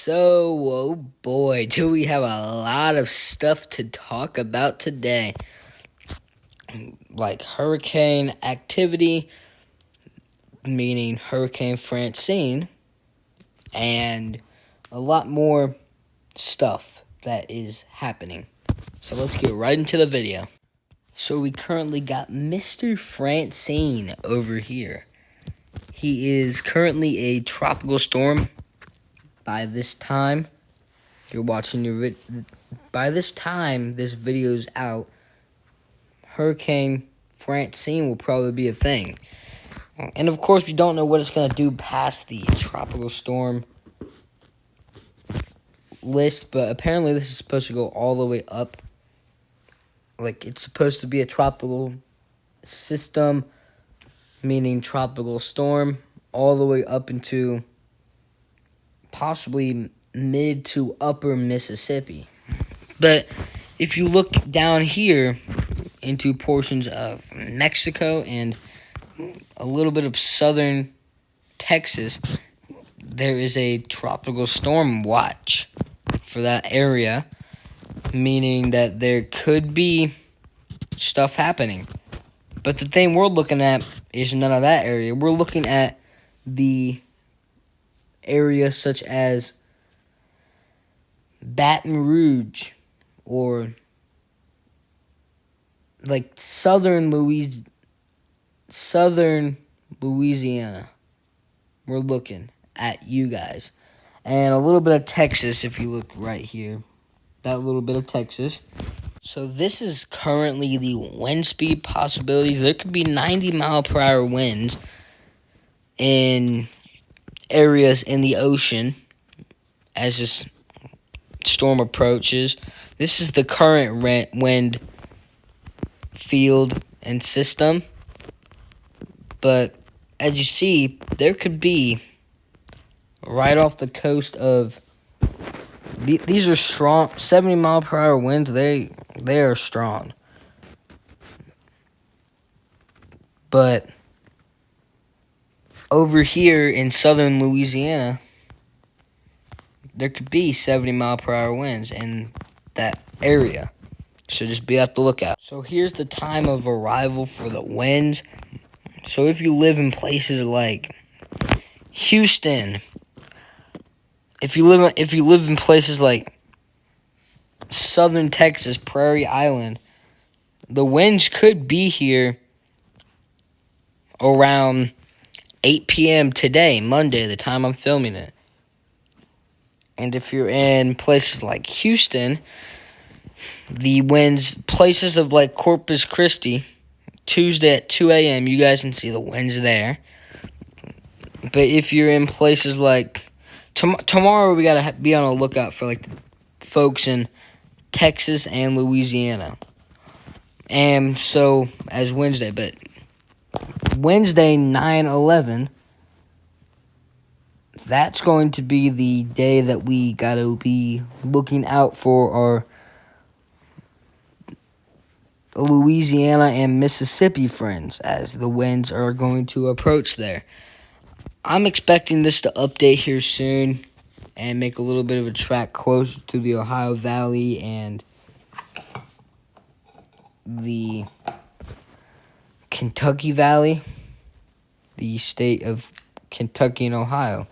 Oh boy, do we have a lot of stuff to talk about today. Like hurricane activity, meaning Hurricane Francine, and a lot more stuff that is happening. So let's get right into the video. So we currently got Mr. Francine over here. He is currently a tropical storm. By this time, you're watching your by this time this video's out, Hurricane Francine will probably be a thing. And of course, we don't know what it's going to do past the tropical storm list, but apparently this is supposed to go all the way up. Like, it's supposed to be a tropical system, meaning tropical storm, all the way up into possibly mid to upper Mississippi. But if you look down here into portions of Mexico and a little bit of southern Texas, there is a tropical storm watch for that area, meaning that there could be stuff happening. But the thing we're looking at is none of that area. We're looking at the area such as Baton Rouge or like southern Louisiana. We're looking at you guys. And a little bit of Texas if you look right here. That little bit of Texas. So this is currently the wind speed possibilities. There could be 90-mile-per-hour winds in areas in the ocean as this storm approaches. This is the current wind field and system. But as you see, there could be right off the coast of these are strong 70-mile-per-hour winds. They are strong. But over here in southern Louisiana, there could be 70-mile-per-hour winds in that area. So just be at the lookout. So here's the time of arrival for the winds. So if you live in places like Houston, if you live in places like southern Texas, Prairie Island, the winds could be here around 8 p.m. today, Monday, the time I'm filming it. And if you're in places like Houston, the winds, places of like Corpus Christi, Tuesday at 2 a.m., you guys can see the winds there. But if you're in places like tomorrow, we got to be on a lookout for like folks in Texas and Louisiana. And so as Wednesday, but Wednesday 9/11, that's going to be the day that we got to be looking out for our Louisiana and Mississippi friends as the winds are going to approach there. I'm expecting this to update here soon and make a little bit of a track closer to the Ohio Valley and the Kentucky Valley, the state of Kentucky and Ohio.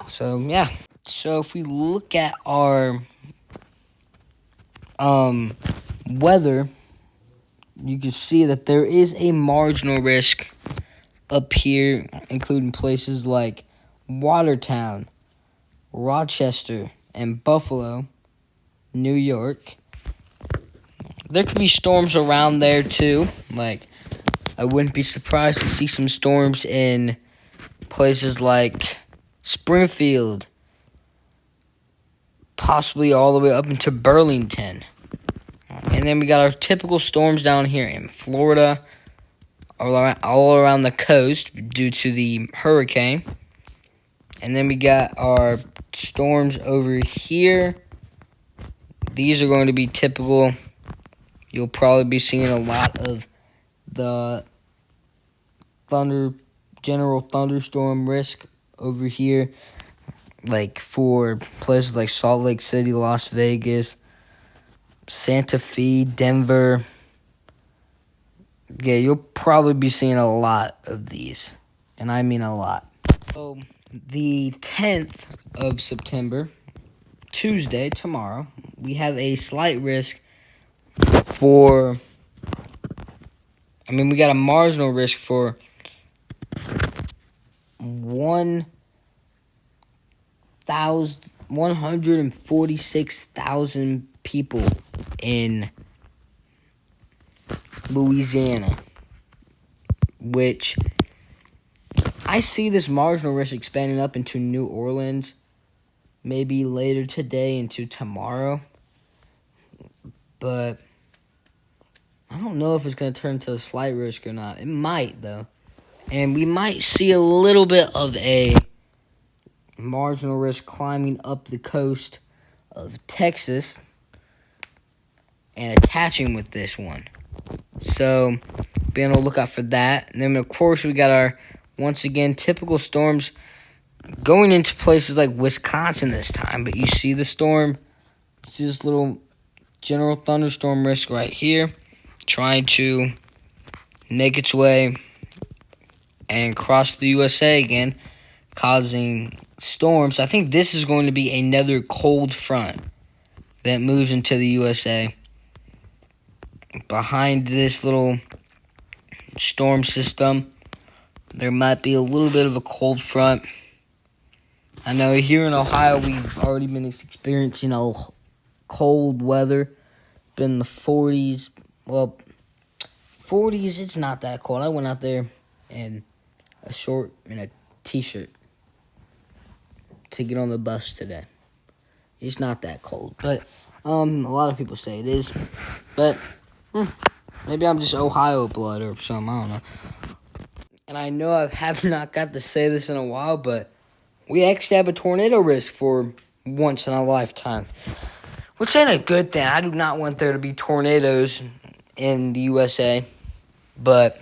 So, yeah. So, if we look at our weather, you can see that there is a marginal risk up here, including places like Watertown, Rochester, and Buffalo, New York. There could be storms around there too. Like, I wouldn't be surprised to see some storms in places like Springfield, possibly all the way up into Burlington. And then we got our typical storms down here in Florida, all around the coast due to the hurricane. And then we got our storms over here. These are going to be typical. You'll probably be seeing a lot of the general thunderstorm risk over here. like for places like Salt Lake City, Las Vegas, Santa Fe, Denver. Yeah, you'll probably be seeing a lot of these, and I mean a lot. So, the 10th of September, Tuesday, tomorrow, we have a slight risk for, we got a marginal risk for 146,000 people in Louisiana, which I see this marginal risk expanding up into New Orleans, maybe later today into tomorrow, but I don't know if it's going to turn to a slight risk or not. It might, though, and we might see a little bit of a marginal risk climbing up the coast of Texas and attaching with this one. So, be on the lookout for that. And then, of course, we got our, once again, typical storms going into places like Wisconsin this time. But you see the storm, see this little general thunderstorm risk right here, trying to make its way and cross the USA again, causing storms. I think this is going to be another cold front that moves into the USA. Behind this little storm system, there might be a little bit of a cold front. I know here in Ohio, we've already been experiencing a cold weather. Been in the 40s. Well, 40s, it's not that cold. I went out there in a short and a t-shirt to get on the bus today. It's not that cold, but a lot of people say it is. But maybe I'm just Ohio blood or something. I don't know. And I know I have not got to say this in a while, but we actually have a tornado risk for once in a lifetime, which ain't a good thing. I do not want there to be tornadoes in the USA, but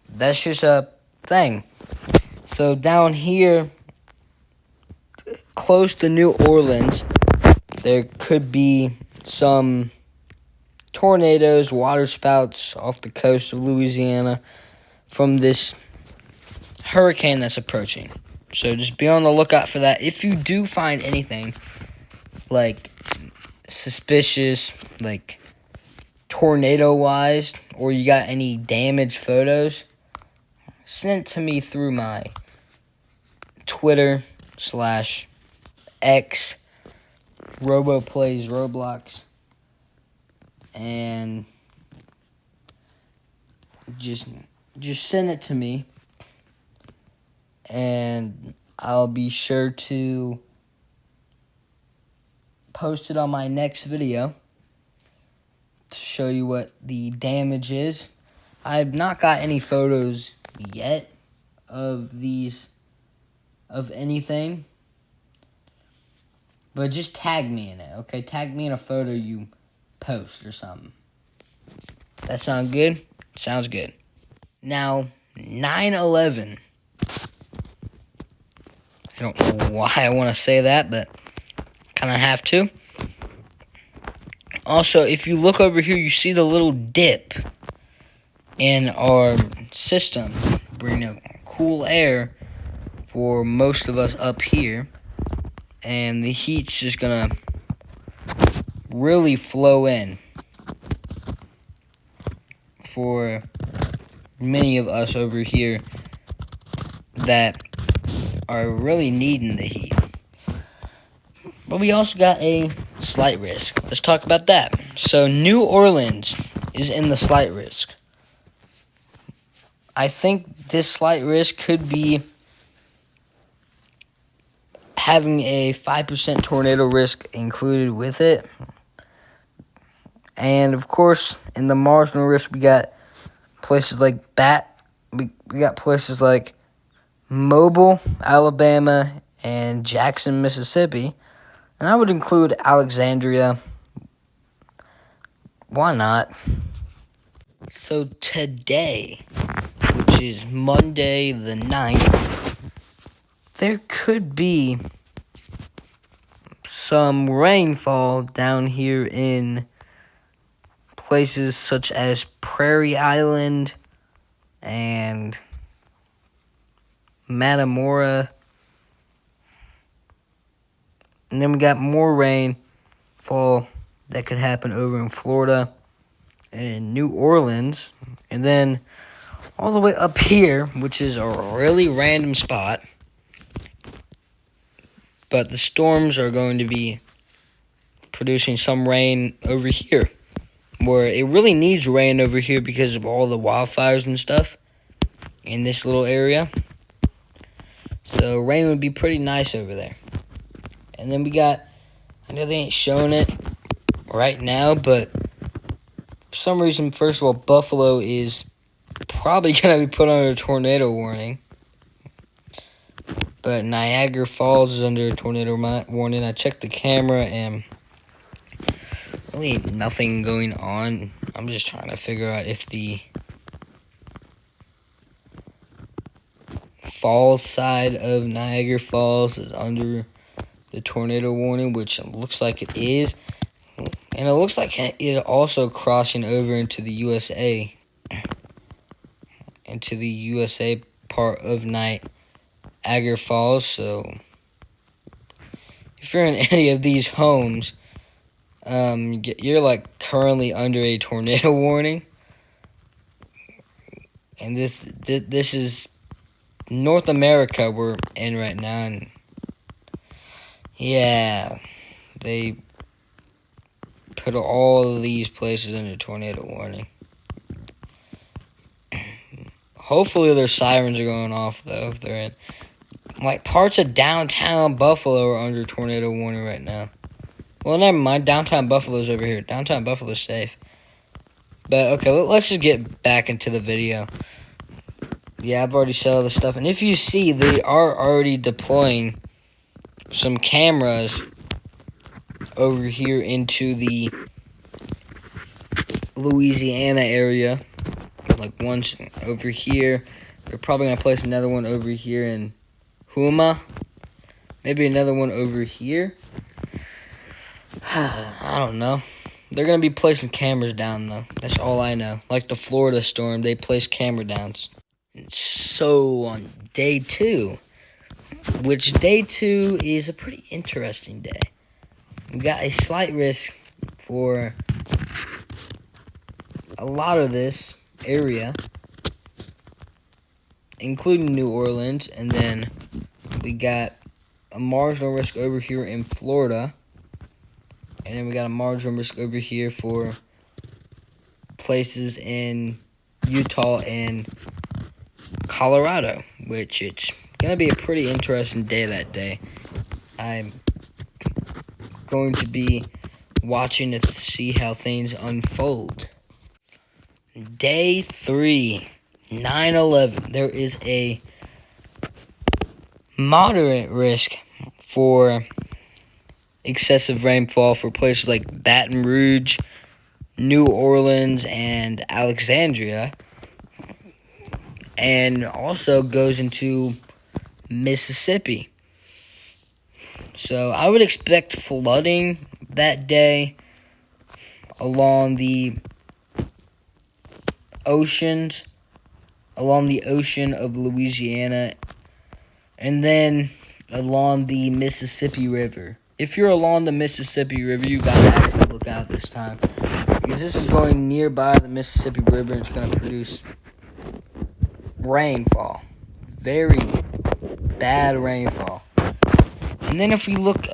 that's just a thing. So down here, close to New Orleans, there could be some tornadoes, waterspouts off the coast of Louisiana from this hurricane that's approaching. So just be on the lookout for that. If you do find anything like suspicious, like tornado-wise, or you got any damaged photos, send it to me through my Twitter /X, RoboPlays Roblox, and just send it to me, and I'll be sure to post it on my next video to show you what the damage is. I've not got any photos yet of anything, but just tag me in it, okay? Tag me in a photo you post or something. That sound good? Sounds good. Now, 9/11. I don't know why I want to say that, but kind of have to. Also, if you look over here, you see the little dip in our system, bringing cool air for most of us up here, and the heat's just gonna really flow in for many of us over here that are really needing the heat. But we also got a slight risk. Let's talk about that. So New Orleans is in the slight risk. I think this slight risk could be having a 5% tornado risk included with it. And of course, in the marginal risk, we got places like we got places like Mobile, Alabama, and Jackson, Mississippi. And I would include Alexandria. Why not? So today, which is Monday the 9th, there could be some rainfall down here in places such as Prairie Island and Matamora. And then we got more rainfall that could happen over in Florida and New Orleans. And then all the way up here, which is a really random spot. But the storms are going to be producing some rain over here, where it really needs rain over here because of all the wildfires and stuff in this little area. So rain would be pretty nice over there. And then we got, I know they ain't showing it right now, but for some reason, first of all, Buffalo is probably going to be put under a tornado warning. But Niagara Falls is under a tornado warning. I checked the camera and really nothing going on. I'm just trying to figure out if the falls side of Niagara Falls is under the tornado warning, which looks like it is. And it looks like it also crossing over into the USA. Into the USA part of Niagara Falls. So if you're in any of these homes, you're like currently under a tornado warning. And this is North America we're in right now, and yeah, they put all of these places under tornado warning. Hopefully their sirens are going off, though, if they're in. Like, parts of downtown Buffalo are under tornado warning right now. Well, never mind. Downtown Buffalo's over here. Downtown Buffalo's safe. But, okay, let's just get back into the video. Yeah, I've already said all this stuff. And if you see, they are already deploying some cameras over here into the Louisiana area. Like one's over here. They're probably going to place another one over here in Houma. Maybe another one over here. I don't know. They're going to be placing cameras down, though. That's all I know. Like the Florida storm, they placed camera downs. So on day 2, which day 2 is a pretty interesting day. We got a slight risk for a lot of this area, including New Orleans, and then we got a marginal risk over here in Florida, and then we got a marginal risk over here for places in Utah and Colorado, which it's going to be a pretty interesting day that day. I'm going to be watching to see how things unfold. Day 3, 9/11. There is a moderate risk for excessive rainfall for places like Baton Rouge, New Orleans, and Alexandria. And also goes into Mississippi. So I would expect flooding that day along the oceans, along the ocean of Louisiana, and then along the Mississippi River. If you're along the Mississippi River, you gotta actually look out this time, because this is going nearby the Mississippi River, and it's gonna produce rainfall, very bad rainfall. And then if we look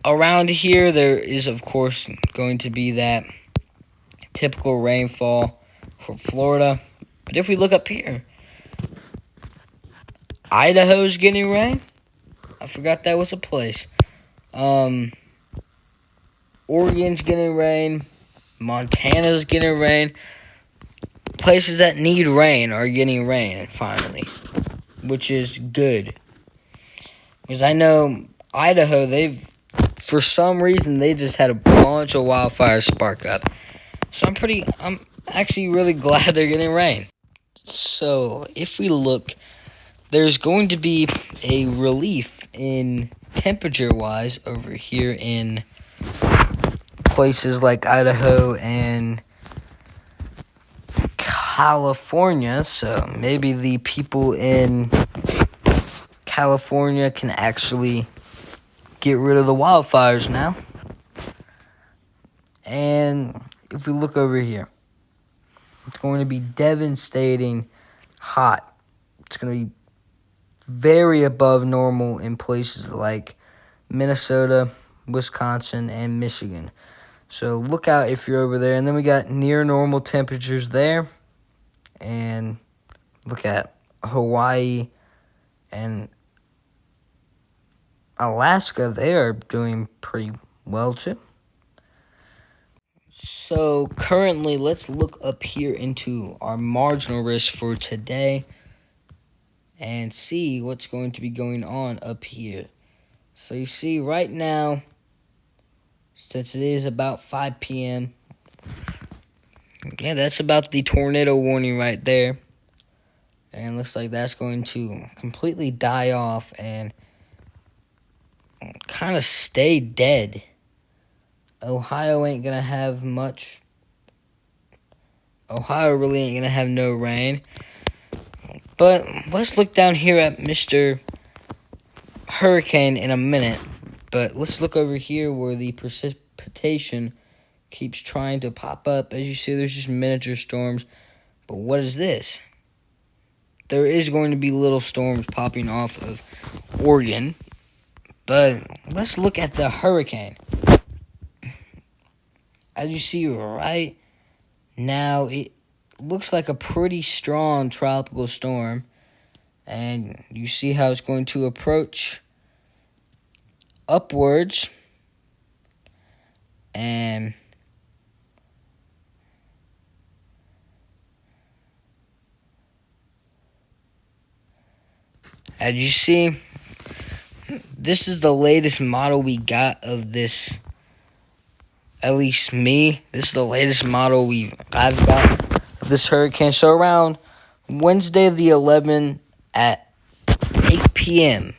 around here, there is of course going to be that typical rainfall for Florida. But if we look up here, Idaho's getting rain. I forgot that was a place. Oregon's getting rain. Montana's getting rain. Places that need rain are getting rain, finally, which is good. Because I know Idaho, for some reason, they just had a bunch of wildfires spark up. So I'm actually really glad they're getting rain. So, if we look, there's going to be a relief in temperature-wise over here in places like Idaho and California, so maybe the people in California can actually get rid of the wildfires now. And if we look over here, it's going to be devastating hot. It's going to be very above normal in places like Minnesota, Wisconsin, and Michigan. So look out if you're over there. And then we got near normal temperatures there. And look at Hawaii and Alaska. They are doing pretty well too. So currently, let's look up here into our marginal risk for today and see what's going to be going on up here. So you see right now, since it is about 5 p.m., yeah, that's about the tornado warning right there. And it looks like that's going to completely die off and kind of stay dead. Ohio ain't going to have much. Ohio really ain't going to have no rain. But let's look down here at Mr. Hurricane in a minute. But let's look over here where the precipitation keeps trying to pop up. As you see, there's just miniature storms. But what is this? There is going to be little storms popping off of Oregon. But let's look at the hurricane. As you see right now, it looks like a pretty strong tropical storm. And you see how it's going to approach upwards. And as you see, this is the latest model we got of this. At least me. This is the latest model I've got of this hurricane. So around Wednesday the 11th at 8 p.m.,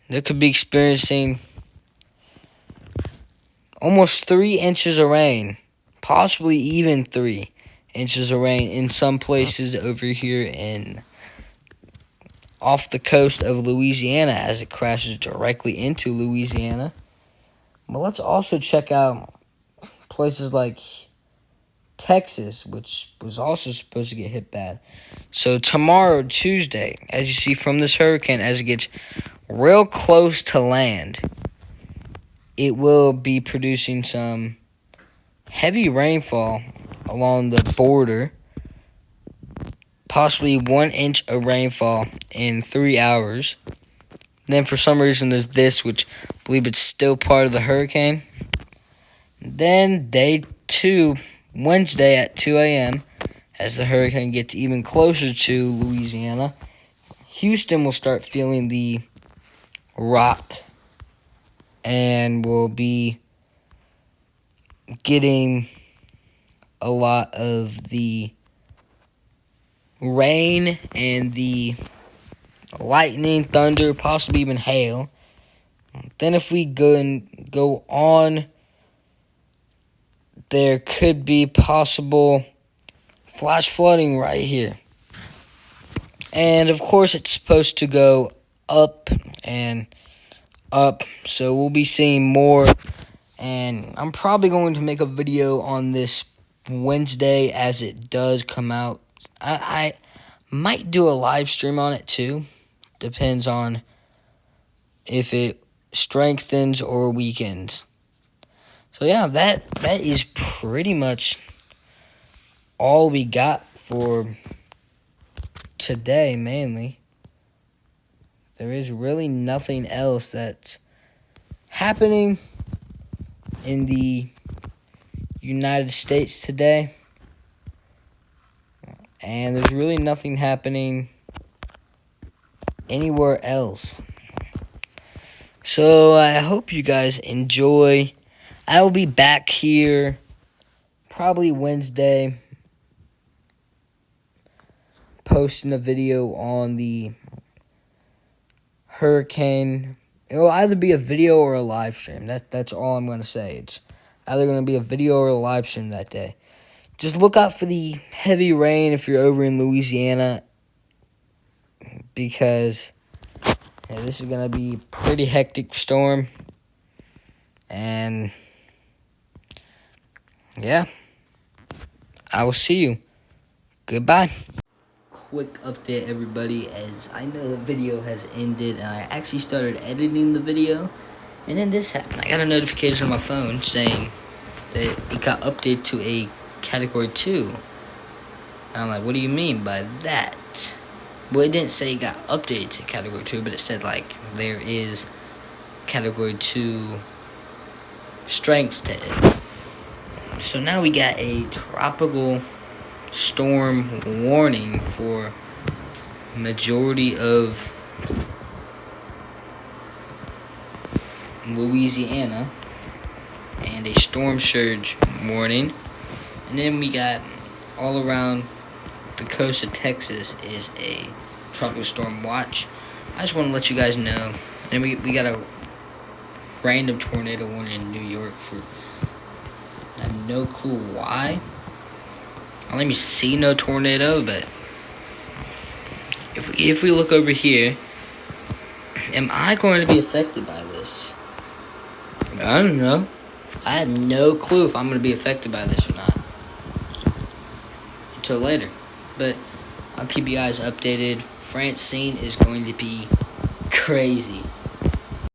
they could be experiencing almost 3 inches of rain, possibly even 3 inches of rain in some places over here off the coast of Louisiana as it crashes directly into Louisiana. But let's also check out places like Texas, which was also supposed to get hit bad. So tomorrow, Tuesday, as you see from this hurricane, as it gets real close to land, it will be producing some heavy rainfall along the border. Possibly 1 inch of rainfall in 3 hours. Then for some reason there's this, which I believe it's still part of the hurricane. Then day 2, Wednesday at 2 a.m., as the hurricane gets even closer to Louisiana, Houston will start feeling the rock and will be getting a lot of the rain and the lightning, thunder, possibly even hail. Then if we go on, there could be possible flash flooding right here. And of course it's supposed to go up and up, so we'll be seeing more. And I'm probably going to make a video on this Wednesday as it does come out. I might do a live stream on it too. Depends on if it strengthens or weakens. So yeah, that is pretty much all we got for today, mainly. There is really nothing else that's happening in the United States today. And there's really nothing happening anywhere else. So I hope you guys enjoy. I will be back here probably Wednesday, posting a video on the hurricane It'll either be a video or a live stream. That's all I'm going to say. It's either going to be a video or a live stream that day. Just look out for the heavy rain if you're over in Louisiana, because this is going to be a pretty hectic storm. And yeah, I will see you. Goodbye. Quick update, everybody, as I know the video has ended and I actually started editing the video, and then this happened. I got a notification on my phone saying that it got updated to a category 2. And I'm like, what do you mean by that? Well, it didn't say it got updated to category 2, but it said like there is category 2 strengths to it. So now we got a tropical storm warning for majority of Louisiana and a storm surge warning. And then we got all around the coast of Texas is a tropical storm watch. I just want to let you guys know. And we got a random tornado warning in New York for I have no clue why. I don't even see no tornado, but if we look over here, am I going to be affected by this? I don't know. I have no clue if I'm going to be affected by this or not until later. But I'll keep you guys updated. Francine is going to be crazy.